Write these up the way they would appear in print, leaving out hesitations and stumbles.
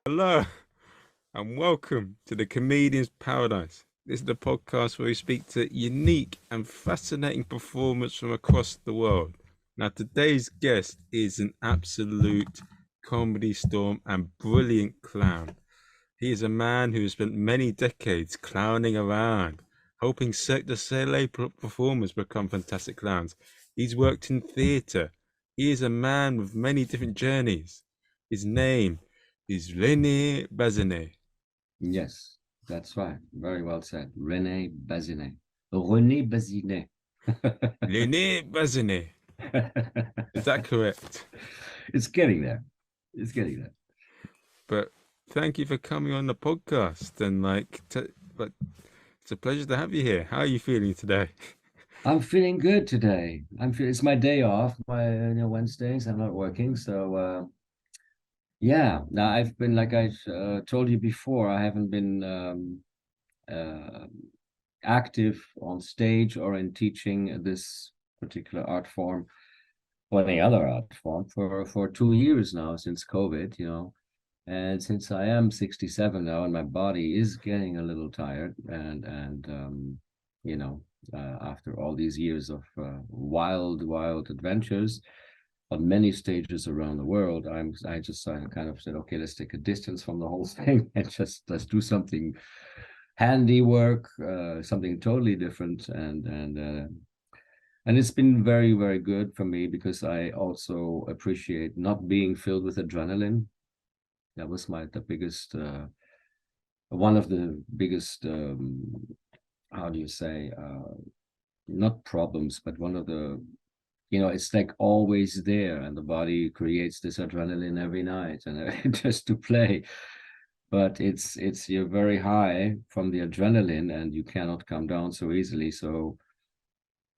Hello and welcome to the Comedian's Paradise. This is the podcast where we speak to unique and fascinating performers from across the world. Now, today's guest is an absolute comedy storm and brilliant clown. He is a man who has spent many decades clowning around, helping Cirque du Soleil performers become fantastic clowns. He's worked in theatre. He is a man with many different journeys. His name is René Bazinet. Yes, that's right. Very well said. Rene Bazinet. René Bazinet. René Bazinet. Is that correct? It's getting there. It's getting there. But thank you for coming on the podcast and but it's a pleasure to have you here. How are you feeling today? I'm feeling good today. It's my day off. My Wednesdays I'm not working, so yeah. Now I've been like I told you before. I haven't been uh, active on stage or in teaching this particular art form or any other art form for 2 years now since COVID. And since I am 67 now and my body is getting a little tired and you know after all these years of wild adventures on many stages around the world, I just kind of said, okay, let's take a distance from the whole thing and just let's do something handiwork, something totally different, and it's been very, very good for me because I also appreciate not being filled with adrenaline. That was the biggest, one of the biggest, how do you say, not problems, but one of the, it's like always there, and the body creates this adrenaline every night, and just to play. But you're very high from the adrenaline, and you cannot come down so easily. So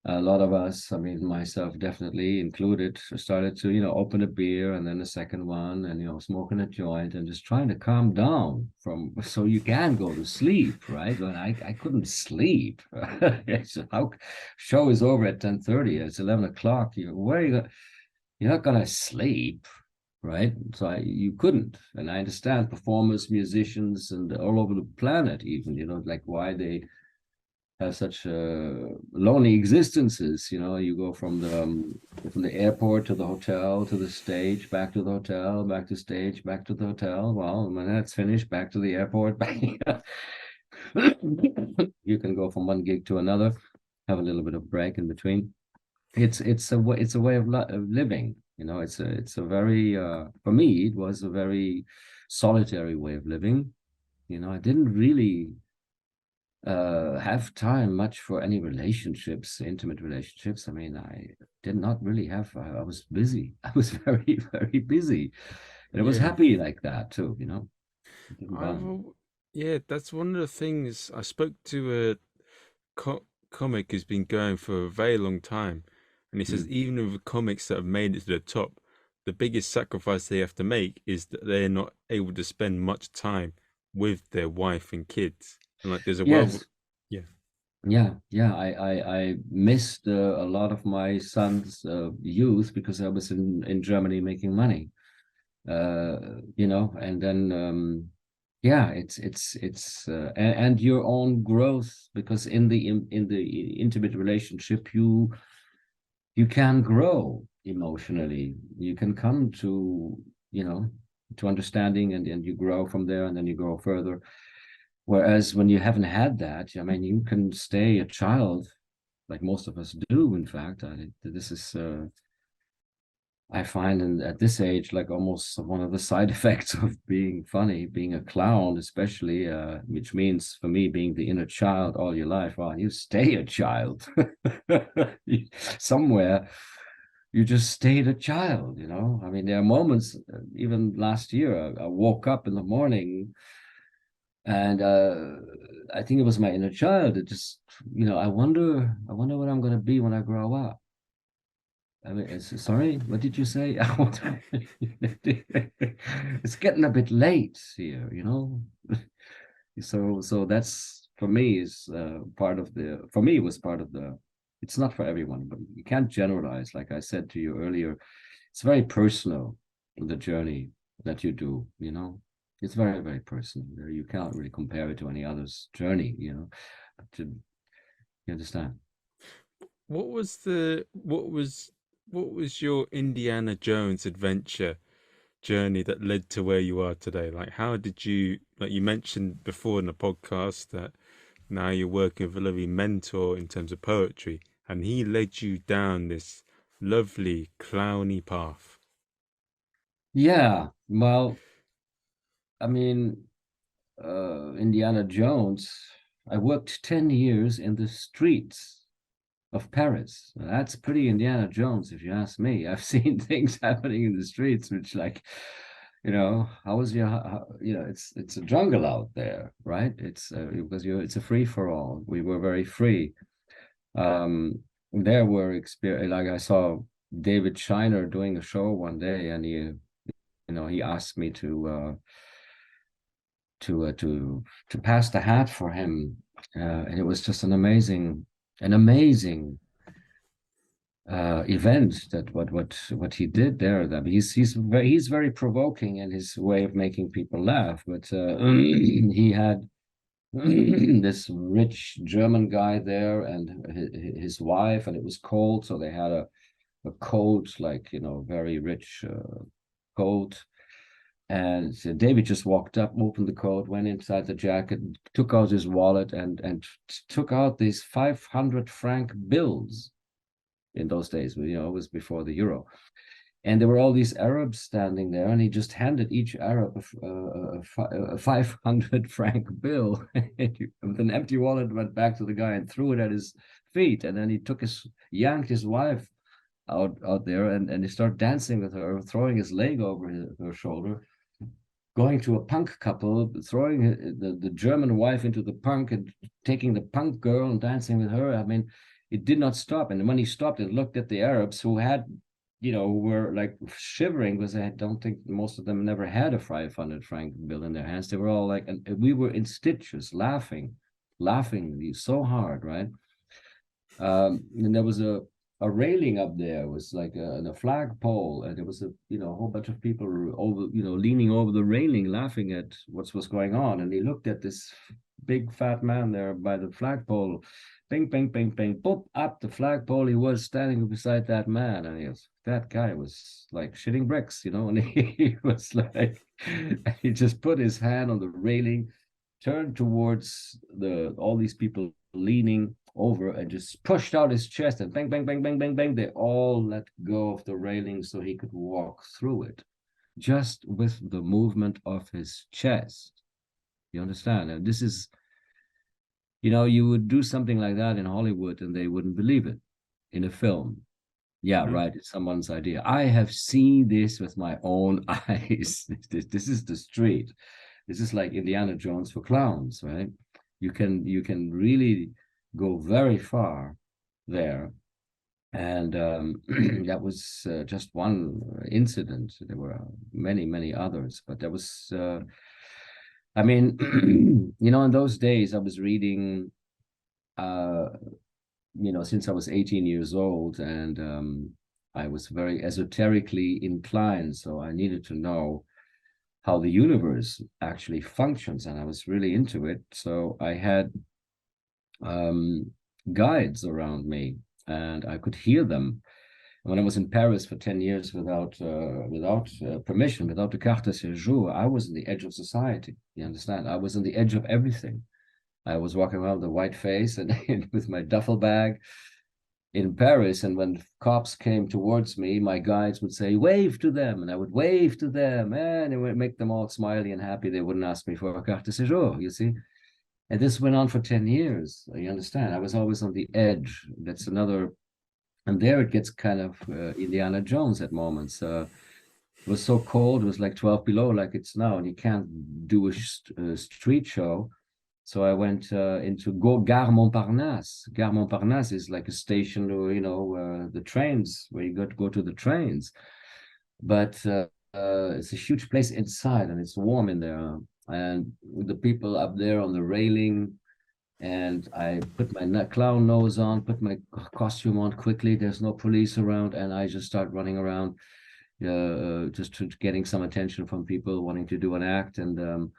a lot of us, I mean, myself definitely included, started to, open a beer and then a second one and, smoking a joint and just trying to calm down so you can go to sleep, right? When I couldn't sleep. So how show is over at 10:30, it's 11 o'clock. You're not going to sleep, right? So you couldn't. And I understand performers, musicians, and all over the planet even, like why they have such lonely existences. You go from the airport to the hotel to the stage, back to the hotel, back to stage, back to the hotel. Well, when that's finished, back to the airport. You can go from one gig to another, have a little bit of break in between. It's a way of living. It's a very for me it was a very solitary way of living. I didn't really have time much for any relationships, intimate relationships. I mean, I did not really have, I was busy. I was very, very busy. And I was Yeah. happy like that too. I've, yeah, that's one of the things. I spoke to a comic who's been going for a very long time, and he says Mm. even with the comics that have made it to the top, the biggest sacrifice they have to make is that they're not able to spend much time with their wife and kids. And like, there's a world, Yes. yeah, Yeah. I missed a lot of my son's youth because I was in Germany making money. And then yeah, and your own growth, because in the intimate relationship you can grow emotionally. You can come you know to understanding, and you grow from there, and then you grow further. Whereas when you haven't had that, I mean, you can stay a child, like most of us do. In fact, this is I find at this age, like almost one of the side effects of being funny, being a clown, especially, which means for me being the inner child all your life. Well, you stay a child. Somewhere you just stayed a child. I mean, there are moments, even last year, I woke up in the morning and I think it was my inner child. It just, I wonder what I'm going to be when I grow up. I mean, sorry, what did you say? It's getting a bit late here. So that's for me is part of for me it was part of it's not for everyone, but you can't generalize. Like I said to you earlier, it's very personal, the journey that you do. It's very, very personal. You cannot really compare it to any other's journey, But you understand? What was your Indiana Jones adventure journey that led to where you are today? Like, how did you, like you mentioned before in the podcast, that now you're working with a lovely mentor in terms of poetry, and he led you down this lovely clowny path. Yeah. Well, I mean, Indiana Jones, I worked 10 years in the streets of Paris. That's pretty Indiana Jones, if you ask me. I've seen things happening in the streets, which, like, how was it's a jungle out there, right? It's because it's a free for all. We were very free. Um, there were experience, like I saw David Shiner doing a show one day, and he asked me to pass the hat for him, and it was just an amazing event, that what he did there. That he's very provoking in his way of making people laugh, but he had this rich German guy there and his wife, and it was cold, so they had a coat, like, very rich coat. And so David just walked up, opened the coat, went inside the jacket, took out his wallet, and took out these 500 franc bills. In those days, it was before the euro. And there were all these Arabs standing there, and he just handed each Arab a 500 franc bill. With an empty wallet, went back to the guy and threw it at his feet. And then he yanked his wife out there, and he started dancing with her, throwing his leg over her shoulder, going to a punk couple, throwing the German wife into the punk and taking the punk girl and dancing with her. I mean, it did not stop. And when he stopped and looked at the Arabs, who were like shivering, because I don't think most of them never had a 500 franc bill in their hands. They were all like, and we were in stitches, laughing so hard, right? And there was a railing up there. It was like a flagpole, and there was a whole bunch of people over, leaning over the railing, laughing at what's going on. And he looked at this big fat man there by the flagpole. Bing, bing, bing, bing, boop, up the flagpole. He was standing beside that man, and that guy was like shitting bricks, and he was like, he just put his hand on the railing, turned towards all these people leaning over, and just pushed out his chest, and bang, bang, bang, bang, bang, bang. They all let go of the railing so he could walk through it, just with the movement of his chest. You understand? And this is, you would do something like that in Hollywood and they wouldn't believe it in a film. Yeah, Mhm. right. It's someone's idea. I have seen this with my own eyes. This is the street. This is like Indiana Jones for clowns, right? You can really go very far there. And that was just one incident. There were many, many others, but there was, I mean, in those days I was reading, uh, since I was 18 years old, and I was very esoterically inclined. So I needed to know how the universe actually functions, and I was really into it. So I had guides around me, and I could hear them. When I was in Paris for 10 years without permission, without the carte de séjour, I was on the edge of society. You understand? I was on the edge of everything. I was walking around with a white face and with my duffel bag in Paris. And when cops came towards me, my guides would say, wave to them. And I would wave to them, and it would make them all smiley and happy. They wouldn't ask me for a carte de séjour, you see? And this went on for 10 years. You understand? I was always on the edge. That's another, and there it gets kind of Indiana Jones at moments. It was so cold, it was like 12 below, like it's now, and you can't do a street show. So I went into Gare Montparnasse. Gare Montparnasse is like a station, the trains, where you go to the trains. But it's a huge place inside, and it's warm in there. And with the people up there on the railing, and I put my clown nose on, put my costume on quickly. There's no police around, and I just start running around. just getting some attention from people wanting to do an act. And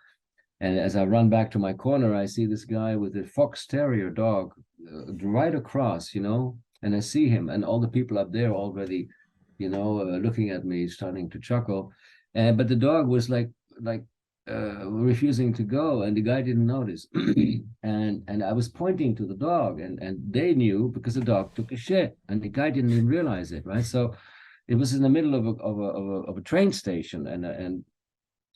as I run back to my corner, I see this guy with a fox terrier dog right across, and I see him, and all the people up there already, looking at me, starting to chuckle. But the dog was like refusing to go, and the guy didn't notice. and I was pointing to the dog, and they knew because the dog took a shit, and the guy didn't even realize it, right? So it was in the middle of a train station,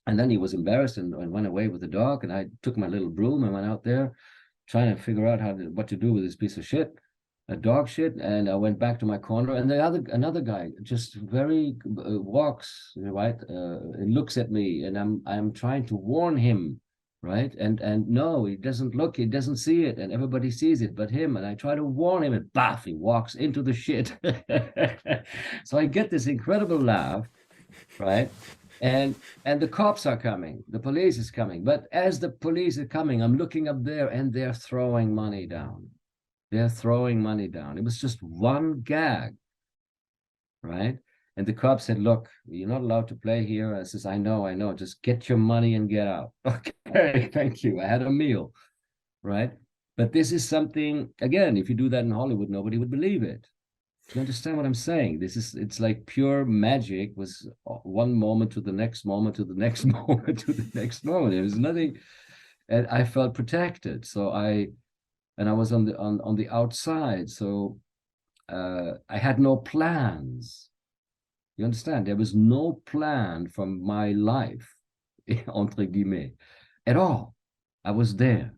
and then he was embarrassed and went away with the dog. And I took my little broom and went out there trying to figure out what to do with this piece of shit, a dog shit. And I went back to my corner, and another guy just very walks right and looks at me, and I'm trying to warn him, right? And no, he doesn't look, he doesn't see it, and everybody sees it but him. And I try to warn him, and baff, he walks into the shit. So I get this incredible laugh, right? And the cops are coming, the police is coming. But as the police are coming, I'm looking up there, and they're throwing money down. They're throwing money down. It was just one gag, right? And the cop said, "Look, you're not allowed to play here." I says, I know. Just get your money and get out. Okay, thank you. I had a meal, right? But this is something, again, if you do that in Hollywood, nobody would believe it. You understand what I'm saying? It's like pure magic, was one moment to the next moment to the next moment to the next moment. There was nothing, and I felt protected. So I was on the outside. So I had no plans. You understand? There was no plan from my life, entre guillemets, at all. I was there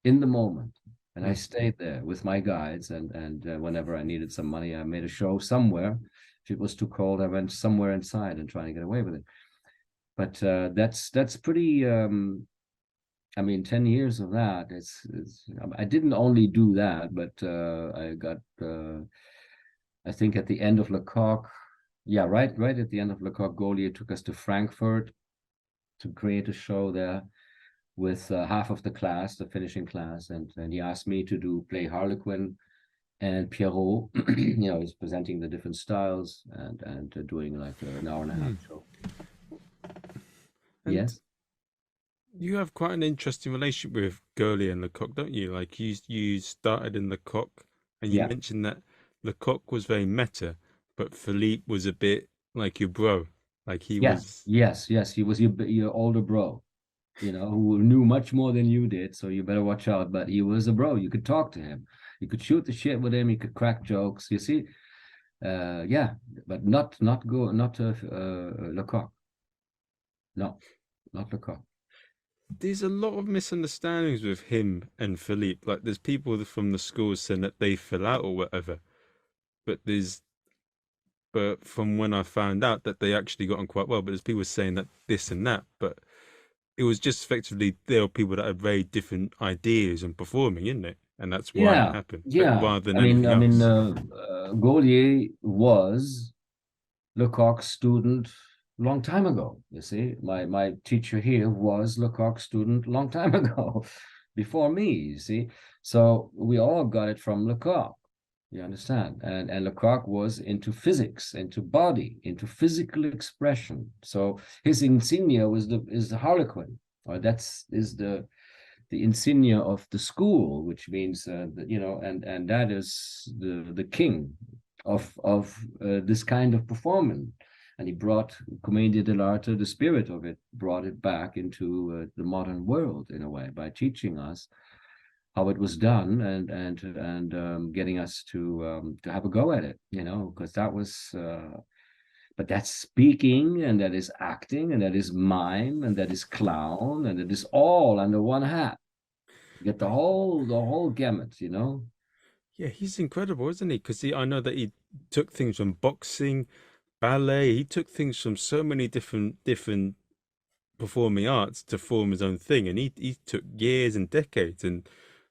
in the moment. And I stayed there with my guides, and whenever I needed some money, I made a show somewhere. If it was too cold, I went somewhere inside and trying to get away with it. But that's pretty. I mean, 10 years of that. I didn't only do that, but I got. I think at the end of Lecoq, yeah, right at the end of Lecoq, Gaulier took us to Frankfurt to create a show there with half of the class, the finishing class, and he asked me to play Harlequin and Pierrot. He's presenting the different styles and doing like an hour and a half show. And yes, you have quite an interesting relationship with Gaulier and Lecoq, don't you? Like you started in Lecoq, and you mentioned that Lecoq was very meta, but Philippe was a bit like your bro. Like he was. Yes, he was your older bro. Who knew much more than you did, so you better watch out. But he was a bro. You could talk to him. You could shoot the shit with him. You could crack jokes. You see, yeah, but not Lecoq. No, not Lecoq. There's a lot of misunderstandings with him and Philippe. Like there's people from the schools saying that they fell out or whatever, but from when I found out that they actually got on quite well, but there's people saying that this and that, but it was just effectively there were people that had very different ideas and performing, isn't it? And that's why it happened. Yeah. Rather than anything else. Gaulier was Lecoq's student long time ago. You see, my teacher here was Lecoq's student long time ago, before me. You see, so we all got it from Lecoq. You understand? And Lecoq was into physics, into body, into physical expression. So his insignia is the Harlequin, or is the insignia of the school, which means and that is the king of this kind of performance. And he brought Commedia dell'arte, the spirit of it, brought it back into the modern world in a way by teaching us how it was done and getting us to have a go at it, because that was. But that's speaking, and that is acting, and that is mime, and that is clown, and it is all under one hat. You get the whole gamut, Yeah, he's incredible, isn't he? Because I know that he took things from boxing, ballet. He took things from so many different performing arts to form his own thing, and he took years and decades. And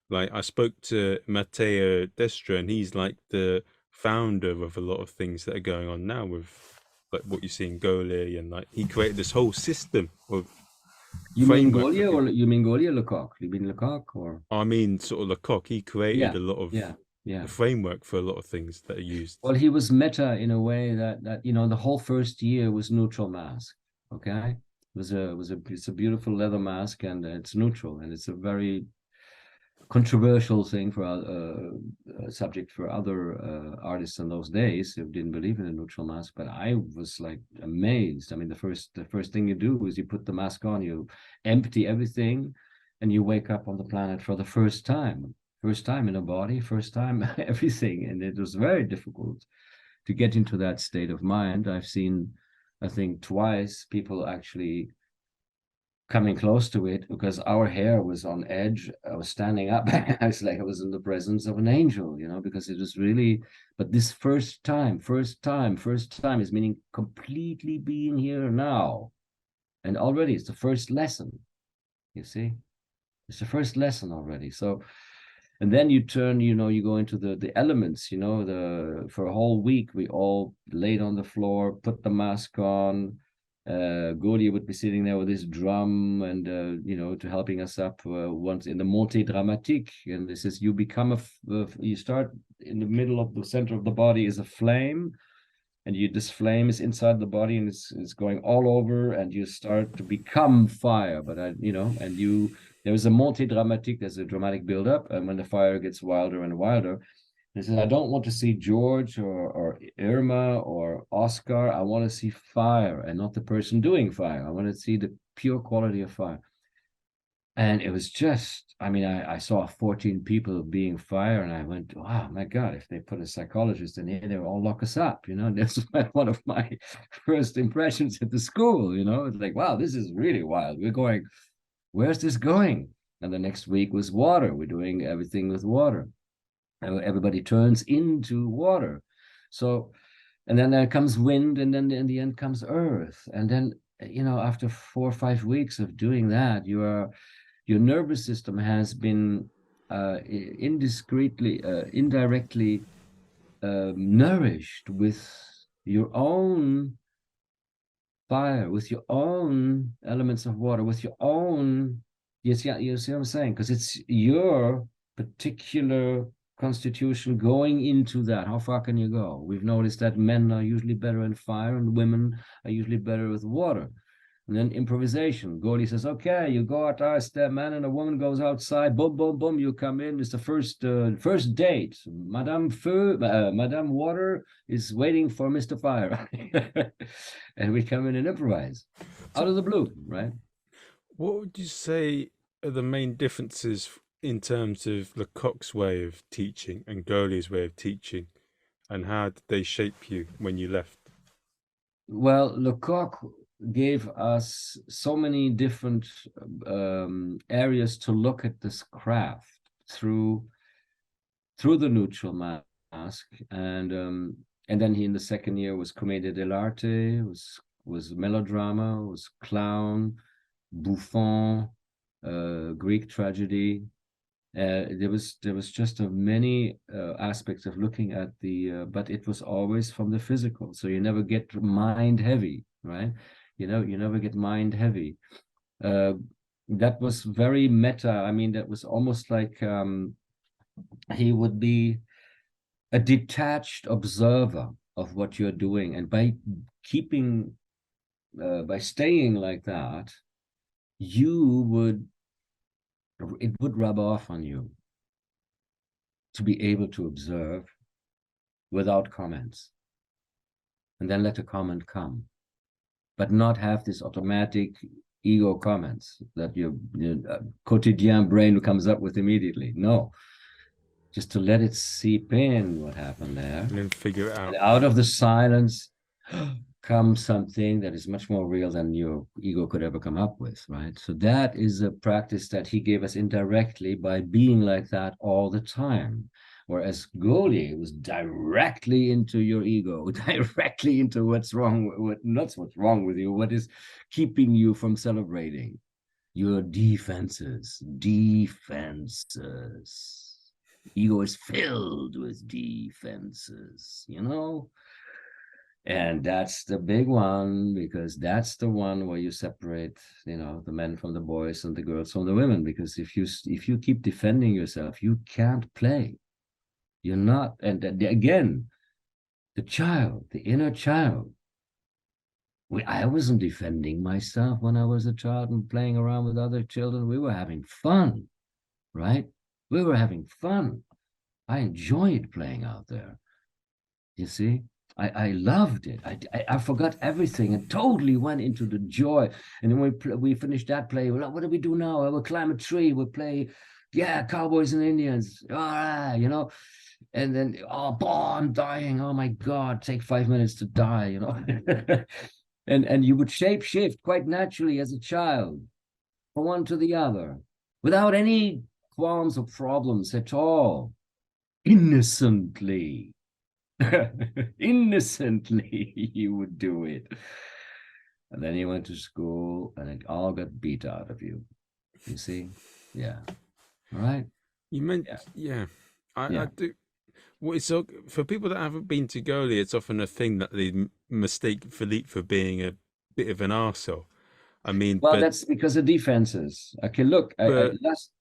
like I spoke to Matteo Destra, and he's like the founder of a lot of things that are going on now with like what you see in Gaulier, and like he created this whole system of. You mean Gaulier or you mean Gaulier Lecoq? You mean Lecoq or? I mean, sort of Lecoq. He created a lot of Yeah. framework for a lot of things that are used. Well, he was meta in a way that the whole first year was neutral mask. Okay, it's a beautiful leather mask, and it's neutral, and it's a very controversial thing for subject for other artists in those days who didn't believe in a neutral mask. But I was like amazed. I mean, the first thing you do is you put the mask on, you empty everything, and you wake up on the planet for the first time. First time in a body, first time everything, and it was very difficult to get into that state of mind. I've seen, I think, twice people actually coming close to it because our hair was on edge. I was standing up. I was like I was in the presence of an angel, because it was really. But this first time is meaning completely being here now, and already it's the first lesson. You see, it's the first lesson already. So. And then you turn, you go into the elements, for a whole week, we all laid on the floor, put the mask on. Gaulier would be sitting there with his drum and, to helping us up once in the montée dramatique. And this is, you become you start in the middle of the center of the body is a flame. And this flame is inside the body and it's going all over, and you start to become fire. But there is a montée dramatique, there's a dramatic build-up, and when the fire gets wilder and wilder, he says, I don't want to see George or Irma or Oscar. I want to see fire and not the person doing fire. I want to see the pure quality of fire. And it was just, I saw 14 people being fire, and I went, wow, my God, if they put a psychologist in here, they would all lock us up. This was one of my first impressions at the school. It's like, wow, this is really wild. We're going, where's this going? And the next week was water. We're doing everything with water. And everybody turns into water. So, and then there comes wind, and then in the end comes earth. And then, after 4 or 5 weeks of doing that, your nervous system has been indirectly nourished with your own fire, with your own elements of water, with your own, you see what I'm saying? Because it's your particular constitution going into that. How far can you go? We've noticed that men are usually better in fire and women are usually better with water. And then improvisation. Gaulier says, okay, you go out there, step man and a woman goes outside, boom, boom, boom, you come in. It's the first date. Madame Feu, Madame Water is waiting for Mr. Fire. And we come in and improvise out of the blue, right? What would you say are the main differences in terms of Lecoq's way of teaching and Gaulier's way of teaching, and how did they shape you when you left? Well, Lecoq gave us so many different areas to look at this craft through the neutral mask, and then he in the second year was comédie dell'arte, was melodrama, was clown, Buffon, Greek tragedy. There was just many aspects of looking at but it was always from the physical, so you never get mind heavy, right? You never get mind heavy. That was very meta. That was almost like he would be a detached observer of what you're doing, and by staying like that, it would rub off on you to be able to observe without comments, and then let a comment come, but not have this automatic ego comments that your quotidien brain comes up with immediately. No, just to let it seep in what happened there, and then figure it out. And out of the silence comes something that is much more real than your ego could ever come up with, right? So that is a practice that he gave us indirectly by being like that all the time. Whereas Gaulier was directly into your ego, directly into what's wrong, not what's wrong with you, what is keeping you from celebrating. Your defenses. Ego is filled with defenses, And that's the big one, because that's the one where you separate, the men from the boys and the girls from the women. Because if you keep defending yourself, you can't play. You're not. And again, the child, the inner child. I wasn't defending myself when I was a child and playing around with other children. We were having fun, right? We were having fun. I enjoyed playing out there. You see, I loved it. I forgot everything and totally went into the joy. And then we finished that play. Well, what do we do now? We'll climb a tree. We'll play, yeah, cowboys and Indians. All right, you know. And then, oh, I'm dying. Oh my God, take 5 minutes to die, you know. and you would shape shift quite naturally as a child from one to the other without any qualms or problems at all, innocently. Innocently, you would do it. And then you went to school and it all got beat out of you. You see? Yeah. All right. You meant, yeah. I do. Well, it's for people that haven't been to Gaulier, it's often a thing that they mistake Philippe for being a bit of an arsehole. I mean, well, but that's because of defenses. Okay, look, but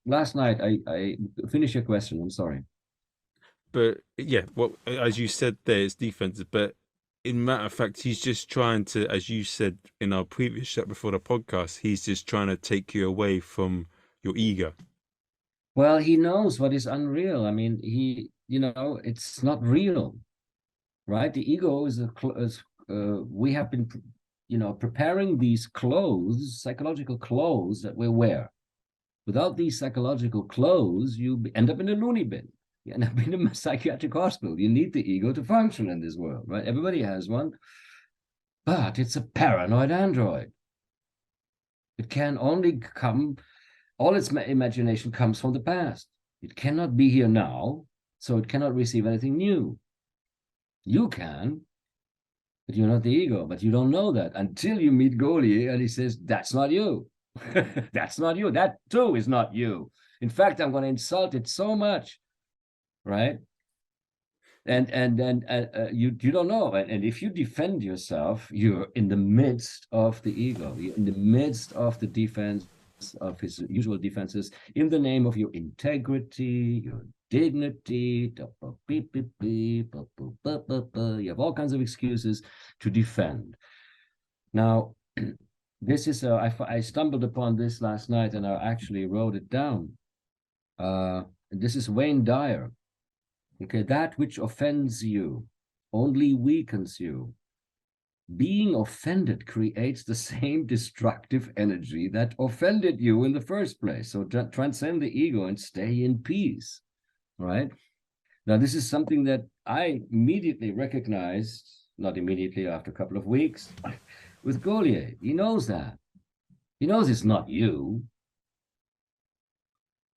last night I finished your question. I'm sorry. but yeah, well, as you said, there it's defenses, but in matter of fact, he's just trying to, as you said in our previous chat before the podcast, he's just trying to take you away from your ego. Well, he knows what is unreal. I mean, it's not real, right? The ego is we have been, preparing these clothes, psychological clothes that we wear. Without these psychological clothes, you end up in a loony bin. You end up in a psychiatric hospital. You need the ego to function in this world, right? Everybody has one, but it's a paranoid android. It can only come, all its imagination comes from the past. It cannot be here now, so it cannot receive anything new. You can, but you're not the ego. But you don't know that until you meet Gaulier and he says, that's not you. That's not you. That too is not you. In fact, I'm going to insult it so much, right? And you don't know. And if you defend yourself, you're in the midst of the ego. You're in the midst of the defense of his usual defenses in the name of your integrity, your dignity. You have all kinds of excuses to defend. Now, this is I stumbled upon this last night and I actually wrote it down. This is Wayne Dyer. Okay, that which offends you only weakens you. Being offended creates the same destructive energy that offended you in the first place. So transcend the ego and stay in peace, right? Now, this is something that I immediately recognized, not immediately, after a couple of weeks, with Gaulier. He knows that. He knows it's not you.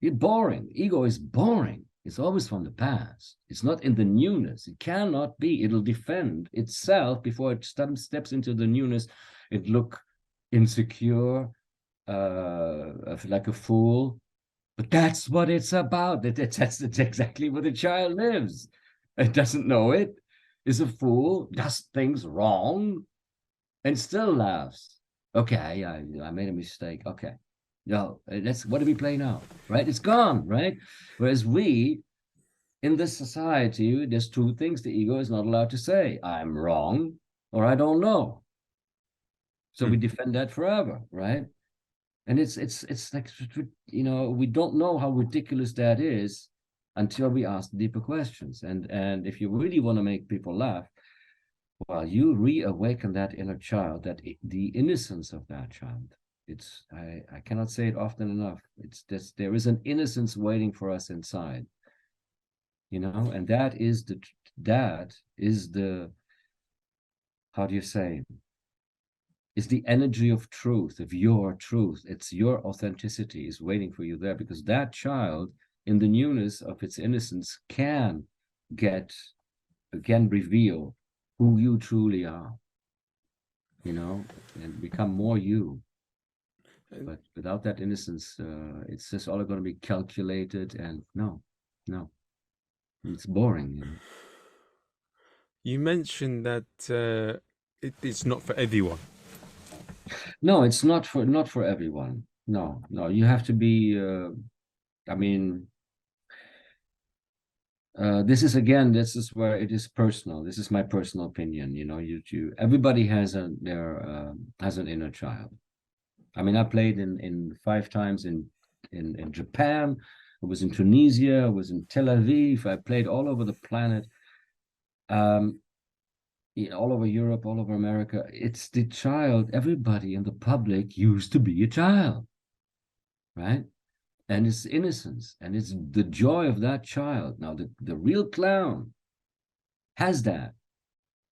You're boring. Ego is boring. It's always from the past. It's not in the newness. It cannot be. It'll defend itself before it steps into the newness. It look insecure, like a fool. But that's what it's about. That's exactly where the child lives. It doesn't know it. Is a fool, does things wrong, and still laughs. Okay, I made a mistake. Okay. No, what do we play now? Right? It's gone, right? Whereas we, in this society, there's two things the ego is not allowed to say. I'm wrong or I don't know. So we defend that forever, right? And it's like, we don't know how ridiculous that is until we ask deeper questions. And if you really want to make people laugh, well, you reawaken that inner child, the innocence of that child. I cannot say it often enough. There is an innocence waiting for us inside, and that is the how do you say, is the energy of truth, of your truth. It's your authenticity is waiting for you there, because that child in the newness of its innocence can reveal who you truly are, and become more you. But without that innocence, it's just all going to be calculated, and no, it's boring. You mentioned that it's not for everyone. No, it's not for everyone. No, you have to be. I mean, This is again, this is where it is personal. This is my personal opinion. You know, everybody has has an inner child. I mean, I played in 5 times in Japan. I was in Tunisia. I was in Tel Aviv. I played all over the planet. All over Europe, all over America. It's the child. Everybody in the public used to be a child, right? And it's innocence, and it's the joy of that child. Now, the real clown has that.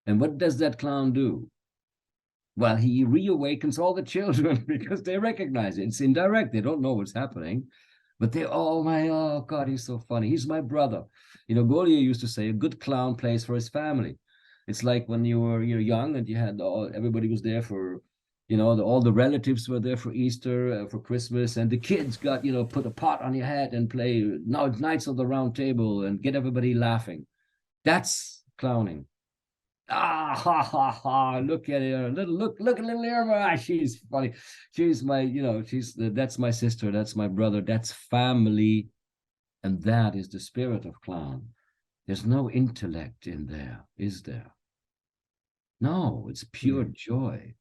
And what does that clown do? Well, he reawakens all the children because they recognize it. It's indirect. They don't know what's happening, but oh God, he's so funny. He's my brother. You know, Gaulier used to say a good clown plays for his family. It's like when you're young and you had everybody was there for, all the relatives were there for Easter, for Christmas, and the kids got, put a pot on your head and play Knights of the Round Table and get everybody laughing. That's clowning. Ha ha! Look at her, look at little Irma. She's funny. She's my, that's my sister. That's my brother. That's family, and that is the spirit of clown. There's no intellect in there, is there? No, it's pure joy.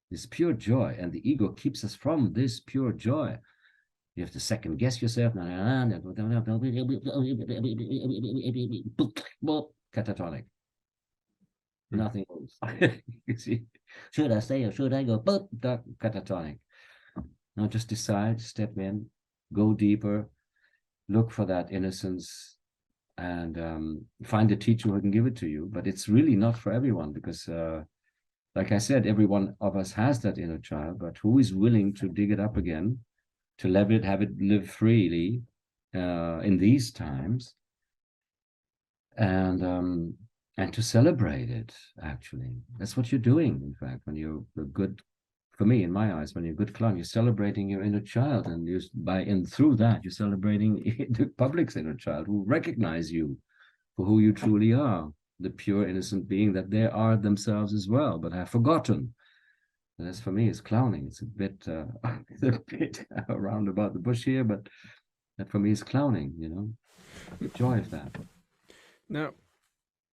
It's pure joy, and the ego keeps us from this pure joy. You have to second guess yourself. Catatonic. Nothing moves. You see, should I stay or should I go? Catatonic. Now just decide, step in, go deeper, look for that innocence, and find a teacher who can give it to you. But it's really not for everyone because, like I said, every one of us has that inner child, but who is willing to dig it up again, to have it live freely in these times, and to celebrate it, actually. That's what you're doing, in fact, when you're a good, for me, in my eyes, when you're a good clown, you're celebrating your inner child, and through that, you're celebrating the public's inner child who recognize you for who you truly are, the pure, innocent being that they are themselves as well, but have forgotten. And that's, for me, is clowning. It's a bit, around about the bush here, but that for me is clowning, the joy of that. Now,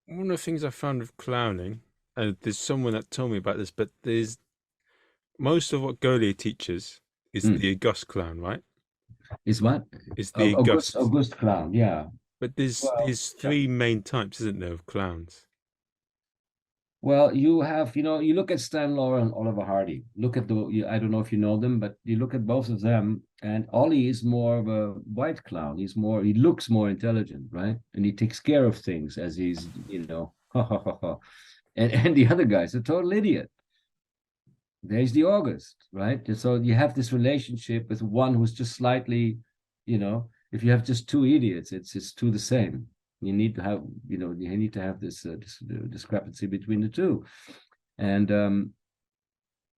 one of the things I found with clowning, and there's someone that told me about this, but there's most of what Gaulier teaches is the August clown, right? Is what? Is the August clown, yeah. But there's three main types, isn't there, of clowns? Well, you have, you look at Stan Laurel and Oliver Hardy. Look at I don't know if you know them, but you look at both of them, and Ollie is more of a white clown. He looks more intelligent, right? And he takes care of things as he's, and the other guy's a total idiot. There's the August, right? So you have this relationship with one who's just slightly, if you have just two idiots, it's two the same. You need to have, this discrepancy between the two, and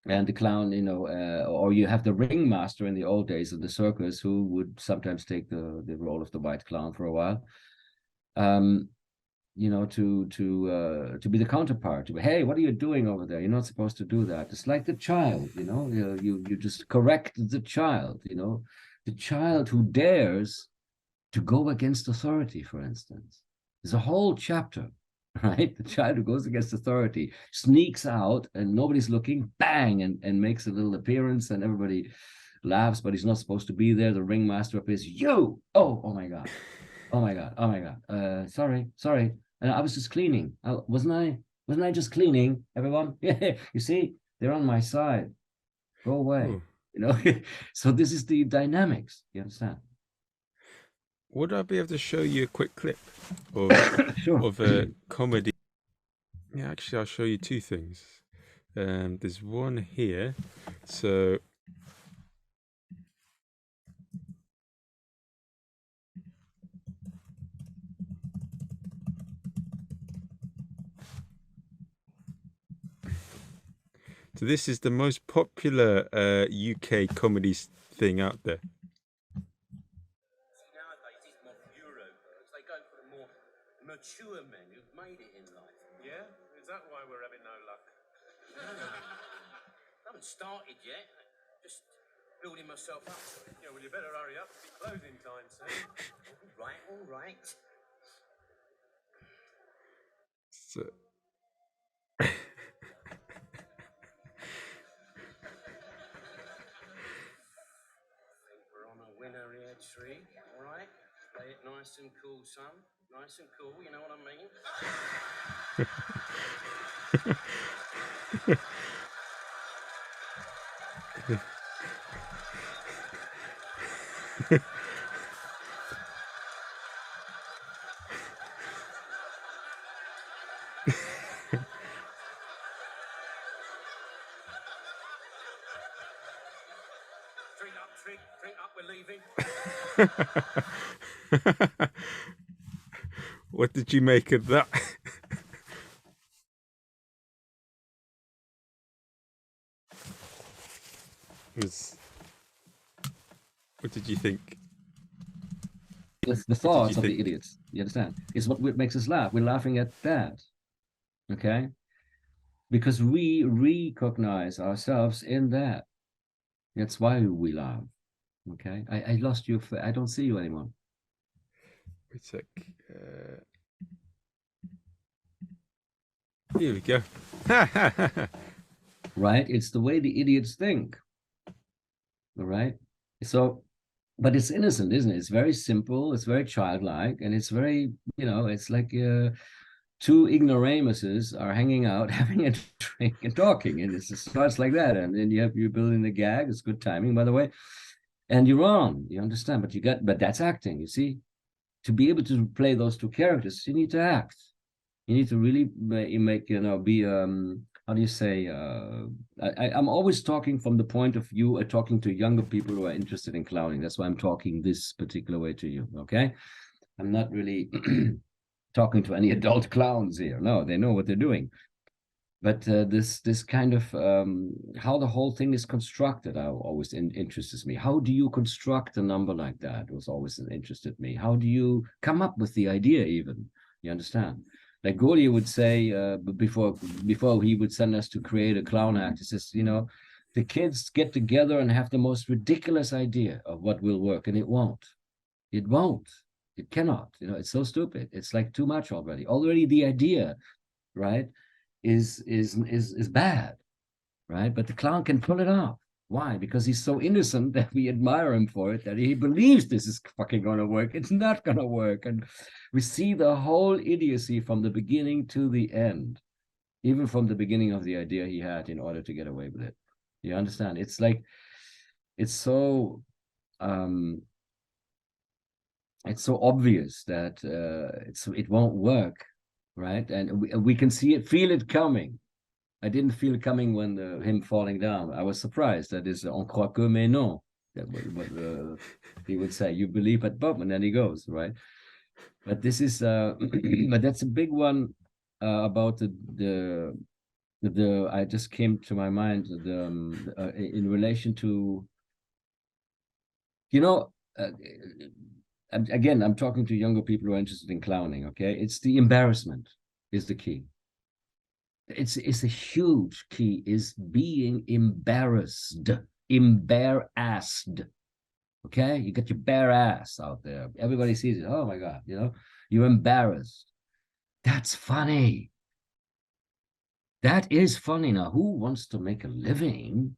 the clown, or you have the ringmaster in the old days of the circus who would sometimes take the role of the white clown for a while, to be the counterpart. Hey, what are you doing over there? You're not supposed to do that. It's like the child, you just correct the child, the child who dares to go against authority, for instance. There's a whole chapter, right? The child who goes against authority sneaks out and nobody's looking, bang, and makes a little appearance, and everybody laughs, but he's not supposed to be there. The ringmaster appears, oh my God. Oh my God. Sorry. And I was just cleaning. Wasn't I just cleaning, everyone? Yeah, you see, they're on my side. Go away. So this is the dynamics. You understand? Would I be able to show you a quick clip of Sure. of a comedy? Yeah, actually, I'll show you two things. There's one here. So this is the most popular UK comedy thing out there. Nowadays, these more Euro birds, they go for the more mature men who've made it in life. Yeah? Is that why we're having no luck? I haven't started yet. Just building myself up to it. Yeah, well, you better hurry up. It's closing time soon. All right. So, We're on a winner here, tree. All right? Play it nice and cool, son. Nice and cool, you know what I mean? Drink up, Trig. Drink up, we're leaving. what did you make of that? What did you think? The thoughts of think? the idiots, you understand? It's what makes us laugh. We're laughing at that, okay? Because we recognize ourselves in that. That's why we laugh, okay? I lost you. I don't see you anymore. Wait a sec. Here we go. Right? It's the way the idiots think. All right? So, but it's innocent, isn't it? It's very simple. It's very childlike. And it's very, it's like two ignoramuses are hanging out, having a drink and talking. And it starts like that. And then you're building the gag. It's good timing, by the way. And you're on, you understand, but that's acting, you see. To be able to play those two characters, you need to act. You need to really make, be, how do you say, I'm always talking from the point of view of talking to younger people who are interested in clowning. That's why I'm talking this particular way to you, okay? I'm not really talking to any adult clowns here. No, they know what they're doing. But this kind of how the whole thing is constructed always interests me. How do you construct a number like that? Was always interested me. How do you come up with the idea even? You understand? Like Gaulier would say before he would send us to create a clown act, he says, the kids get together and have the most ridiculous idea of what will work, and it won't. It won't. It cannot. It's so stupid. It's like too much already. Already the idea, right, is bad, right? But the clown can pull it off. Why? Because he's so innocent that we admire him for it, that he believes this is fucking gonna work. It's not gonna work. And we see the whole idiocy from the beginning to the end, even from the beginning of the idea he had in order to get away with it. You understand? It's like, it's so obvious that it won't work, right? And we can see it, feel it coming. I didn't feel it coming when him falling down. I was surprised. That is, on croit que mais non. That what he would say. You believe at Bob, and then he goes, right? But this is, but that's a big one about the. I just came to my mind in relation to, again, I'm talking to younger people who are interested in clowning. Okay, it's the embarrassment is the key. It's a huge key, is being embarrassed. Okay, you got your bare ass out there. Everybody sees it. Oh my God, you're embarrassed. That's funny. That is funny. Now, who wants to make a living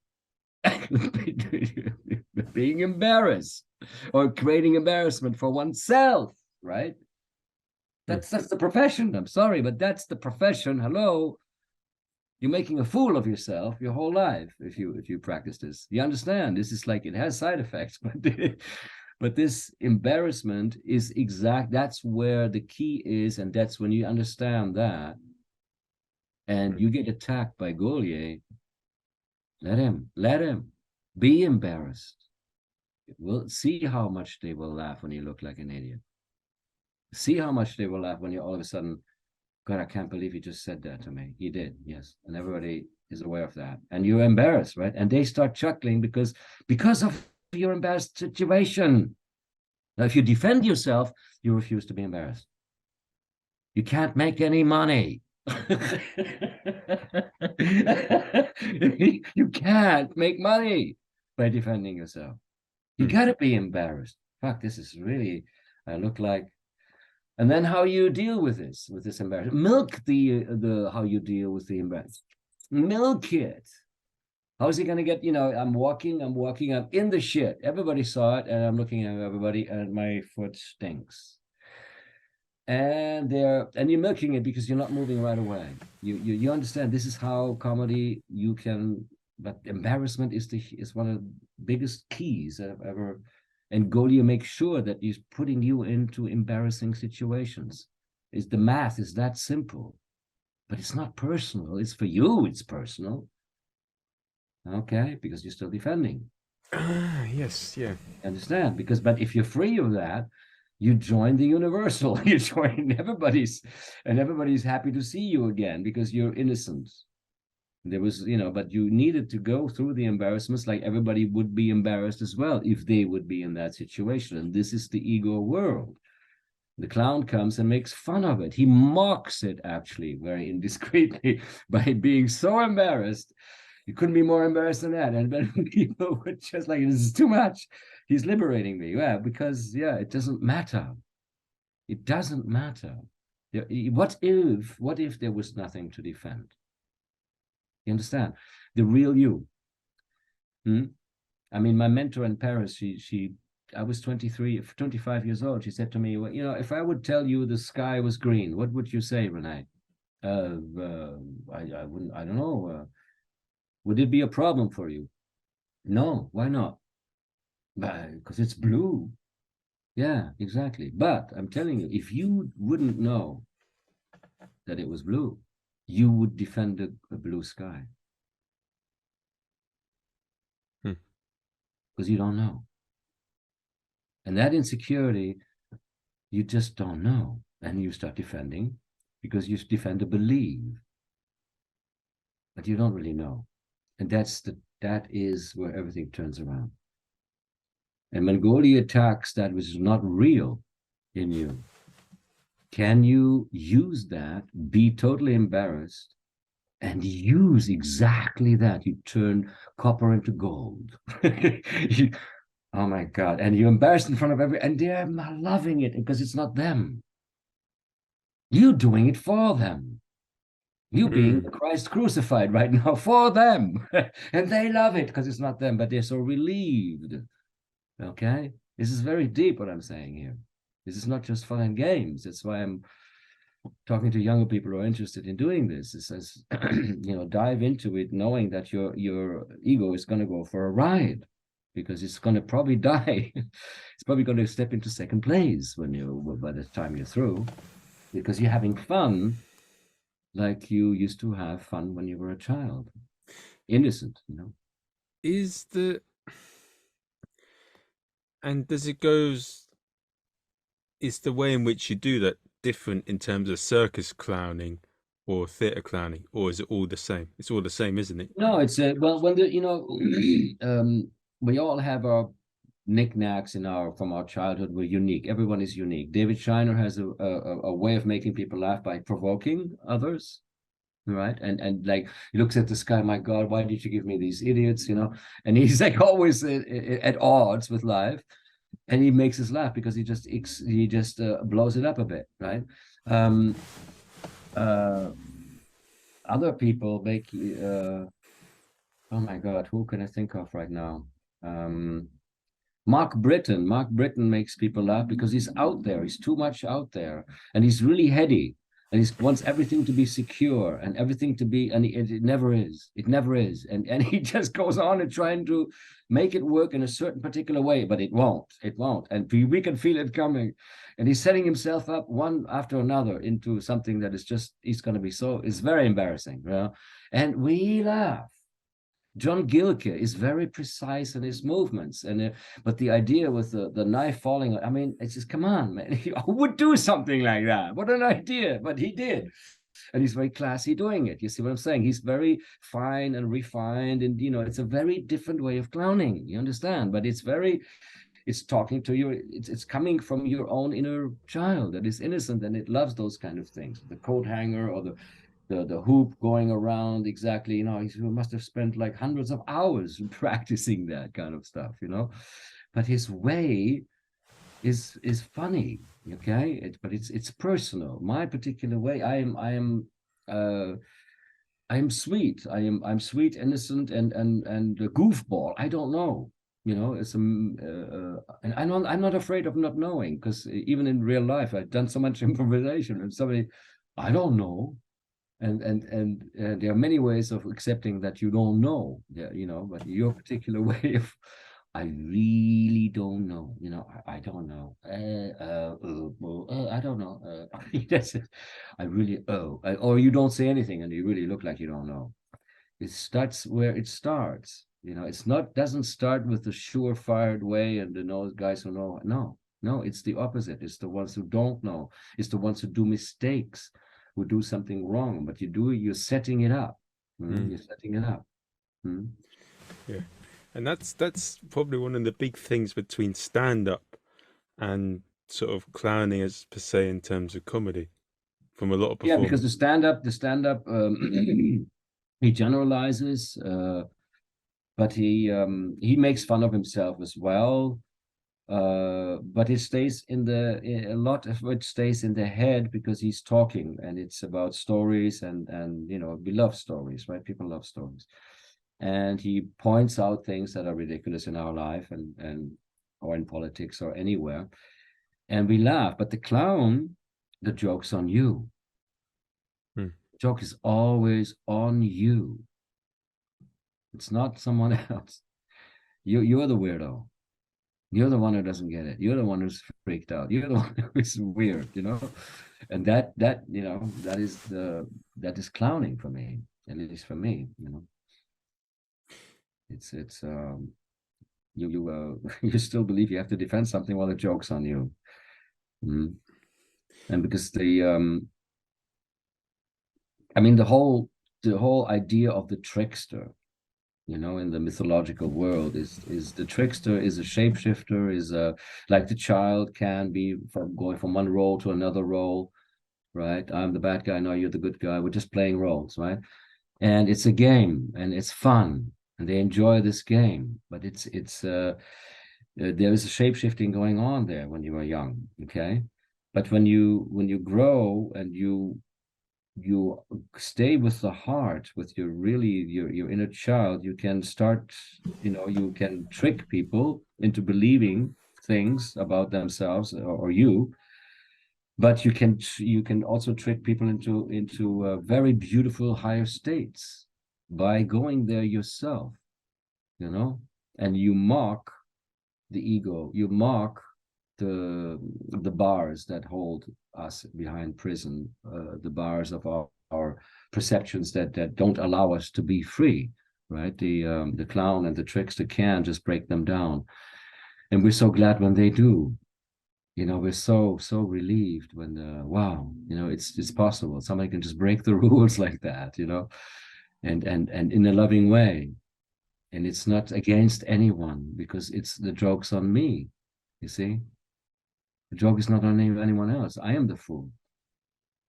being embarrassed or creating embarrassment for oneself, right? That's the profession. I'm sorry, but that's the profession. Hello. You're making a fool of yourself your whole life if you practice this. You understand? This is like, it has side effects, but this embarrassment is that's where the key is, and that's when you understand that, and you get attacked by Gaulier. Let him be embarrassed. We'll see how much they will laugh when you look like an idiot. See how much they will laugh when you all of a sudden, God, I can't believe he just said that to me. He did, yes. And everybody is aware of that. And you're embarrassed, right? And they start chuckling because of your embarrassed situation. Now, if you defend yourself, you refuse to be embarrassed. You can't make any money. You can't make money by defending yourself. You got to be embarrassed. Fuck, this is really, I look like And then how you deal with this embarrassment. Milk the how you deal with the embarrassment. Milk it. How's he gonna get, I'm walking, I'm in the shit. Everybody saw it, and I'm looking at everybody, and my foot stinks. And you're milking it because you're not moving right away. You understand this is how comedy you can, but embarrassment is one of the biggest keys I've ever. And Gaulier makes sure that he's putting you into embarrassing situations. The math is that simple, but it's not personal. It's for you, it's personal. Okay, because you're still defending. Yes, yeah. Understand? But if you're free of that, you join the universal. You join everybody's happy to see you again because you're innocent. There was, but you needed to go through the embarrassments like everybody would be embarrassed as well if they would be in that situation. And this is the ego world. The clown comes and makes fun of it. He mocks it, actually, very indiscreetly by being so embarrassed. You couldn't be more embarrassed than that. And then people were just like, this is too much. He's liberating me. Yeah, because, it doesn't matter. It doesn't matter. What if there was nothing to defend? You understand? The real you. I mean, my mentor in Paris, I was 25 years old. She said to me, well, if I would tell you the sky was green, what would you say, Rene? I wouldn't, I don't know. Would it be a problem for you? No, why not? Because it's blue. Yeah, exactly. But I'm telling you, if you wouldn't know that it was blue, you would defend a blue sky. Because you don't know. And that insecurity, you just don't know. And you start defending because you defend a belief. But you don't really know. And that is where everything turns around. And when Gaulier attacks that which is not real in you, can you use that, be totally embarrassed, and use exactly that? You turn copper into gold. Oh my God. And you're embarrassed in front of and they're loving it because it's not them. You're doing it for them. You being the Christ crucified right now for them. And they love it because it's not them, but they're so relieved. Okay? This is very deep what I'm saying here. This is not just fun and games. That's why I'm talking to younger people who are interested in doing this. It says, dive into it knowing that your ego is going to go for a ride because it's going to probably die. It's probably going to step into second place by the time you're through, because you're having fun like you used to have fun when you were a child. Innocent, And is the way in which you do that different in terms of circus clowning or theatre clowning, or is it all the same? It's all the same, isn't it? No, it's well, when we all have our knickknacks from our childhood. We're unique. Everyone is unique. David Shiner has a way of making people laugh by provoking others, right? And like he looks at the sky, my God, why did you give me these idiots? And he's like always at odds with life, and he makes us laugh because he just blows it up a bit, right? Other people make oh my God, who can I think of right now? Mark Britton makes people laugh because he's out there. He's too much out there, and he's really heady, and he wants everything to be secure and everything to be, and it never is. It never is, and he just goes on and trying to make it work in a certain particular way, but it won't. And we can feel it coming, and he's setting himself up one after another into something that is just it's very embarrassing, and we laugh. John Gilke is very precise in his movements, but the idea with the knife falling, I mean, it's just, come on, man, who would do something like that? What an idea, but he did. And he's very classy doing it. You see what I'm saying? He's very fine and refined, and it's a very different way of clowning, you understand? But it's talking to you, it's coming from your own inner child that is innocent, and it loves those kind of things. The coat hanger or the hoop going around, exactly, he must have spent like hundreds of hours practicing that kind of stuff, but his way is funny, Okay, but it's personal. My particular way. I'm sweet. I'm sweet, innocent, and a goofball. I don't know. It's and I'm not afraid of not knowing, because even in real life, I've done so much improvisation, and somebody, I don't know, and there are many ways of accepting that you don't know. Yeah, but your particular way of, I really don't know. I don't know. I don't know. That's it. I really or you don't say anything and you really look like you don't know. It starts where it starts. It's not doesn't start with the surefire way and the guys who know. No, it's the opposite. It's the ones who don't know. It's the ones who do mistakes, who do something wrong. But you're setting it up. You're setting it up. Yeah. And that's probably one of the big things between stand-up and sort of clowning, as per se, in terms of comedy, from a lot of performers. Yeah, because the stand-up, he generalizes, but he makes fun of himself as well. But it stays a lot of it stays in the head, because he's talking, and it's about stories, and we love stories, right? People love stories, and he points out things that are ridiculous in our life, and or in politics or anywhere, and we laugh. But the clown, the joke's on you. The joke is always on you. It's not someone else. You're the weirdo. You're the one who doesn't get it. You're the one who's freaked out. You're the one who's weird, and that is clowning for me, at least for me. It's you still believe you have to defend something while the joke's on you. And because the whole idea of the trickster, in the mythological world, is the trickster is a shapeshifter, is like the child can be going from one role to another role, right? I'm the bad guy, no, you're the good guy. We're just playing roles, right? And it's a game, and it's fun, and they enjoy this game. But there is a shapeshifting going on there when you are young, okay? But when you grow and you stay with the heart, with your inner child, you can start, you can trick people into believing things about themselves or you, but you can also trick people into very beautiful higher states by going there yourself, and you mock the ego, you mock the bars that hold us behind prison, the bars of our perceptions that don't allow us to be free, right? The clown and the trickster can just break them down, and we're so glad when they do. We're so relieved when wow, it's possible. Somebody can just break the rules like that, and in a loving way, and it's not against anyone, because it's the joke's on me. You see, the joke is not on anyone else. I am the fool.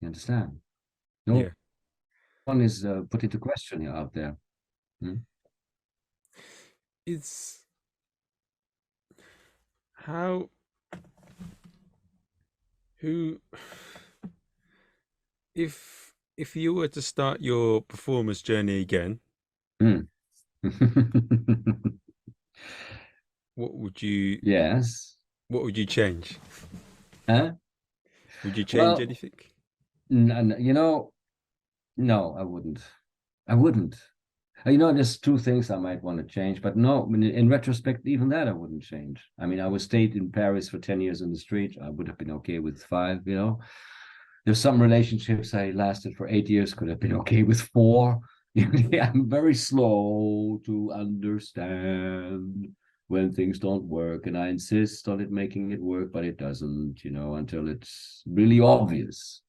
You understand? No one is put into question out there. It's how who if you were to start your performance journey again, what would you Yes. What would you change? Huh? Would you change anything? No, I wouldn't. There's two things I might want to change, but no, in retrospect, even that I wouldn't change. I mean, I was stayed in Paris for 10 years in the street. I would have been okay with 5, There's some relationships I lasted for 8 years, could have been okay with 4. I'm very slow to understand when things don't work, and I insist on it making it work, but it doesn't, until it's really obvious.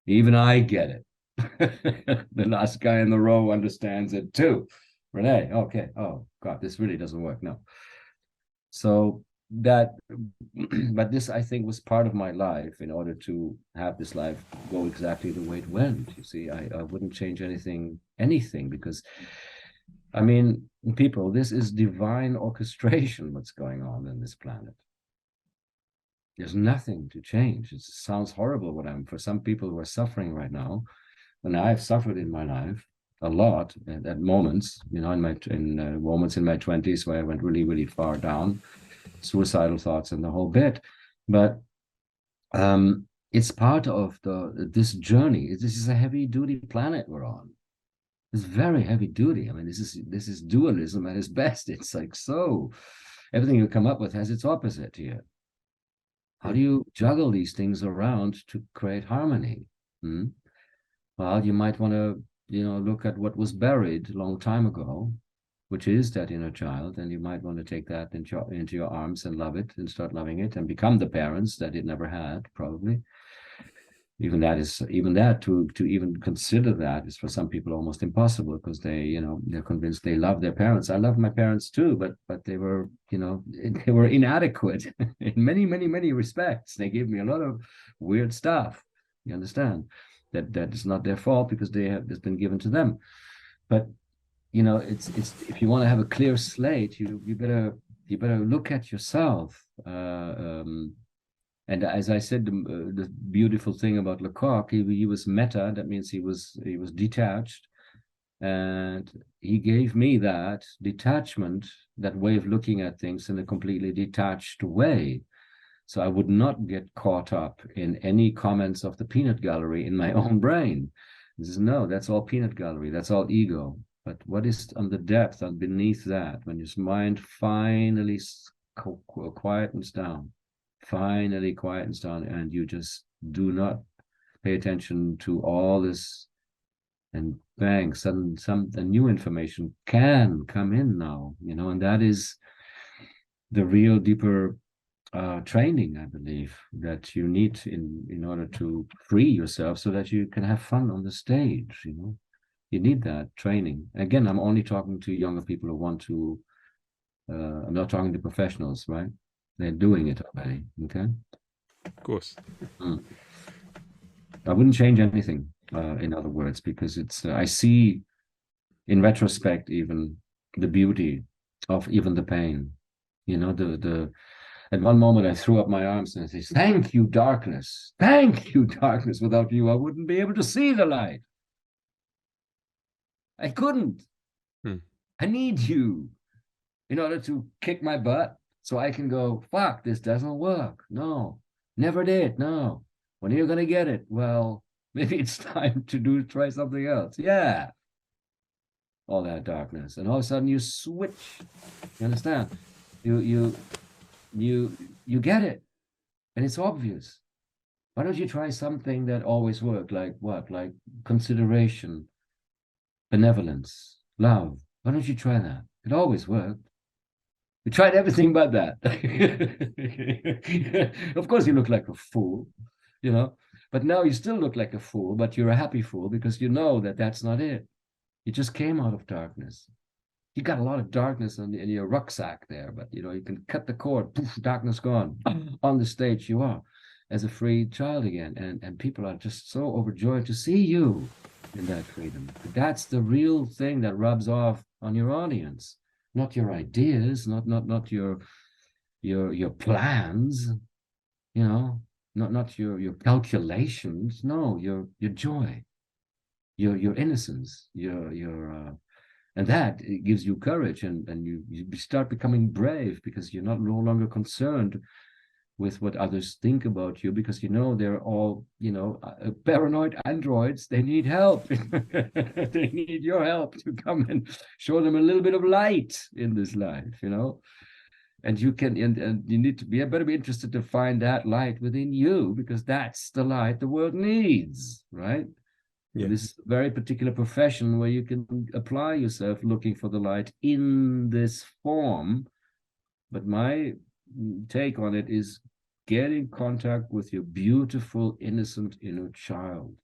Even I get it. The last guy in the row understands it too. Rene, okay. Oh God, this really doesn't work. No. So that, but this I think was part of my life in order to have this life go exactly the way it went. You see, I wouldn't change anything, because I mean, people, this is divine orchestration, what's going on this planet. There's nothing to change. It sounds horrible for some people who are suffering right now, and I've suffered in my life a lot at moments, in moments in my 20s where I went really, really far down, suicidal thoughts and the whole bit. But it's part of this journey. This is a heavy duty planet we're on. It's very heavy duty. I mean, this is dualism at its best. It's like, so everything you come up with has its opposite here. How do you juggle these things around to create harmony? Well, you might want to, look at what was buried a long time ago, which is that inner child, and you might want to take that into your arms and love it and start loving it and become the parents that it never had, probably. Even that to even consider that is for some people almost impossible, because they're convinced they love their parents. I love my parents too, but they were they were inadequate in many, many, many respects. They gave me a lot of weird stuff. You understand that is not their fault, because it's been given to them. But it's if you want to have a clear slate, you better look at yourself. And as I said, the beautiful thing about Lecoq, he was meta. That means he was detached, and he gave me that detachment, that way of looking at things in a completely detached way. So I would not get caught up in any comments of the peanut gallery in my own brain. No, that's all peanut gallery. That's all ego. But what is on the depth and beneath that, when your mind finally quietens down, and you just do not pay attention to all this, and bang, the new information can come in now, and that is the real deeper training, I believe, that you need in order to free yourself so that you can have fun on the stage. You need that training. Again, I'm only talking to younger people who want to, I'm not talking to professionals, right? They're doing it already, okay? Of course. I wouldn't change anything, in other words, because it's, I see in retrospect even the beauty of even the pain. At one moment I threw up my arms and I said, thank you, darkness. Thank you, darkness. Without you, I wouldn't be able to see the light. I couldn't. I need you in order to kick my butt so I can go, fuck, this doesn't work. No, never did. No. When are you going to get it? Well, maybe it's time to try something else. Yeah. All that darkness. And all of a sudden you switch. You understand? You get it. And it's obvious. Why don't you try something that always worked? Like what? Like consideration, benevolence, love. Why don't you try that? It always worked. We tried everything but that. Of course, you look like a fool, but now you still look like a fool, but you're a happy fool because you know that that's not it. You just came out of darkness. You got a lot of darkness in your rucksack there, but you can cut the cord, poof, darkness gone. On the stage you are as a free child again, and people are just so overjoyed to see you in that freedom. That's the real thing that rubs off on your audience, not your ideas, not your plans, not your calculations. No, your joy, your innocence, and that it gives you courage, and you start becoming brave, because you're no longer concerned with what others think about you, because they're all paranoid androids. They need help. They need your help to come and show them a little bit of light in this life, and you can, and you need to better be interested to find that light within you, because that's the light the world needs, right? Yeah. This is a very particular profession where you can apply yourself looking for the light in this form. But my take on it is get in contact with your beautiful, innocent inner child.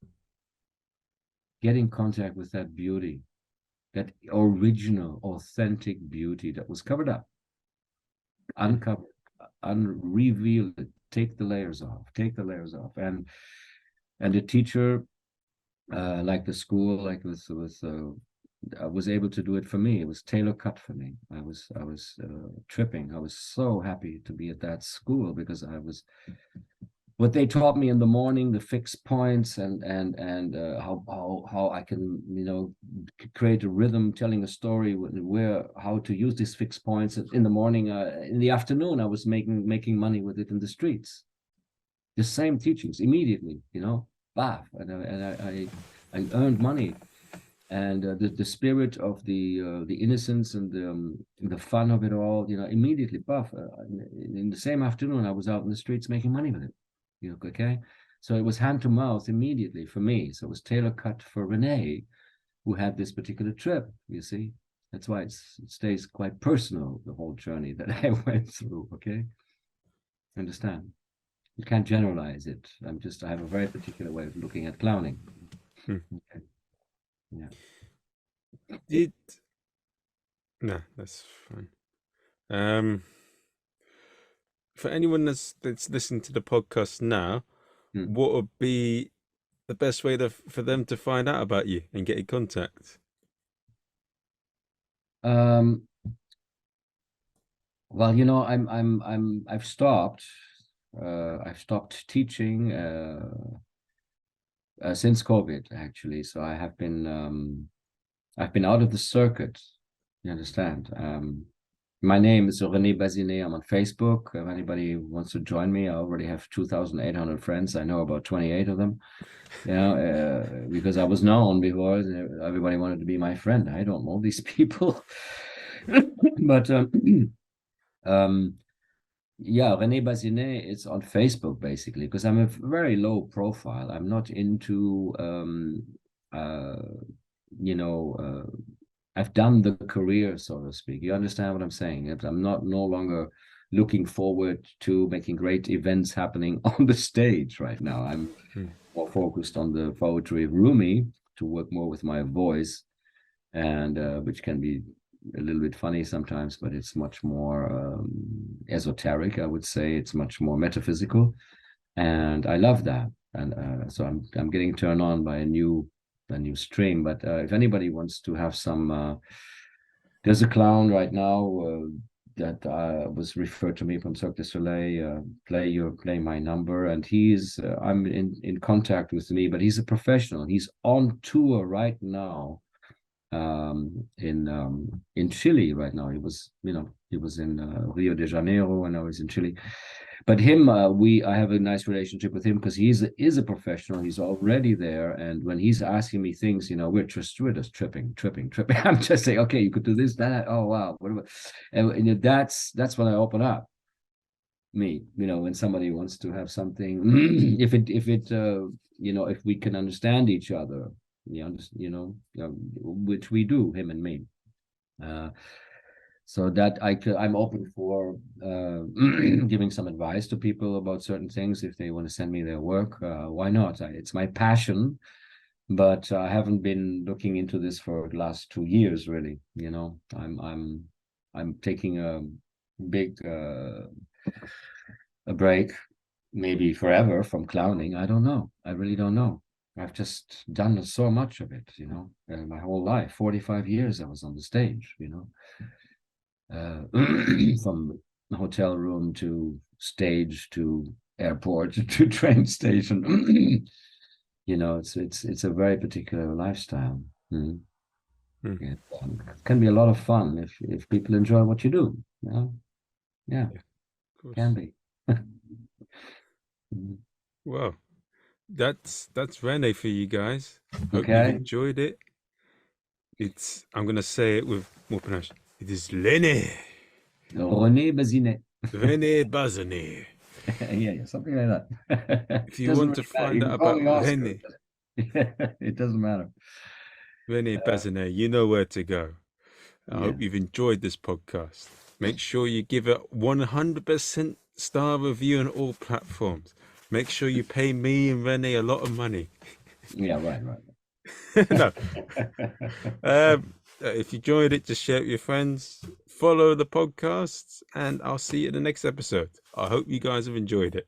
Get in contact with that beauty, that original, authentic beauty that was covered up. Uncover, unreveal it. Take the layers off. And the teacher, like the school, like with I was able to do it for me. It was tailor cut for me. I was tripping. I was so happy to be at that school because I was what they taught me in the morning, the fixed points and how I can create a rhythm, telling a story, where how to use these fixed points in the morning. In the afternoon, I was making money with it in the streets. The same teachings immediately, bath, and I earned money, and the spirit of the innocence and the fun of it all, immediately, buff. In the same afternoon, I was out in the streets making money with it. Okay, so it was hand to mouth immediately for me. So it was tailor cut for Rene, who had this particular trip. You see, that's why it stays quite personal, the whole journey that I went through. Okay, understand? You can't generalize it. I have a very particular way of looking at clowning. Okay. Yeah. No, that's fine. For anyone that's listening to the podcast now, what would be the best way for them to find out about you and get in contact? Well, I've stopped. I've stopped teaching since COVID, actually. So I've been out of the circuit. You understand? My name is Rene Bazinet. I'm on Facebook. If anybody wants to join me, I already have 2,800 friends. I know about 28 of them. Because I was known before. Everybody wanted to be my friend. I don't know these people, but yeah, Rene Bazinet is on Facebook basically, because I'm a very low profile. I'm not into I've done the career, so to speak. You understand what I'm saying? I'm no longer looking forward to making great events happening on the stage right now. I'm more focused on the poetry of Rumi, to work more with my voice, and which can be a little bit funny sometimes, but it's much more esoteric, I would say. It's much more metaphysical, and I love that. And so I'm getting turned on by a new stream. But if anybody wants to have some, there's a clown right now that was referred to me from Cirque du Soleil. Play my number, and he's I'm in contact with me, but he's a professional. He's on tour right now in Chile right now. He was in Rio de Janeiro, and now he's in Chile. But him, I have a nice relationship with him because is a professional. He's already there, and when he's asking me things, we're just tripping. I'm just saying, okay, you could do this, that. Oh wow, whatever. And that's when I open up. Me, when somebody wants to have something, if we can understand each other, which we do, him and me. So that I'm open for giving some advice to people about certain things. If they want to send me their work, why not? It's my passion, but I haven't been looking into this for the last 2 years, really. I'm taking a big a break, maybe forever, from clowning. I don't know. I really don't know. I've just done so much of it, my whole life. 45 years I was on the stage, from hotel room to stage to airport to train station. It's a very particular lifestyle. It can be a lot of fun if people enjoy what you do. Yeah, can be. Well, that's Rene for you guys. Hope you've enjoyed it. I'm gonna say it with more pronunciation. It is René Bazinet. Rene Bazinet. Yeah, something like that. If you want to find out about Rene, it doesn't matter. Rene Bazinet, you know where to go. I hope you've enjoyed this podcast. Make sure you give it 100% star review on all platforms. Make sure you pay me and Rene a lot of money. Yeah, right. No. If you enjoyed it, just share it with your friends. Follow the podcast, and I'll see you in the next episode. I hope you guys have enjoyed it.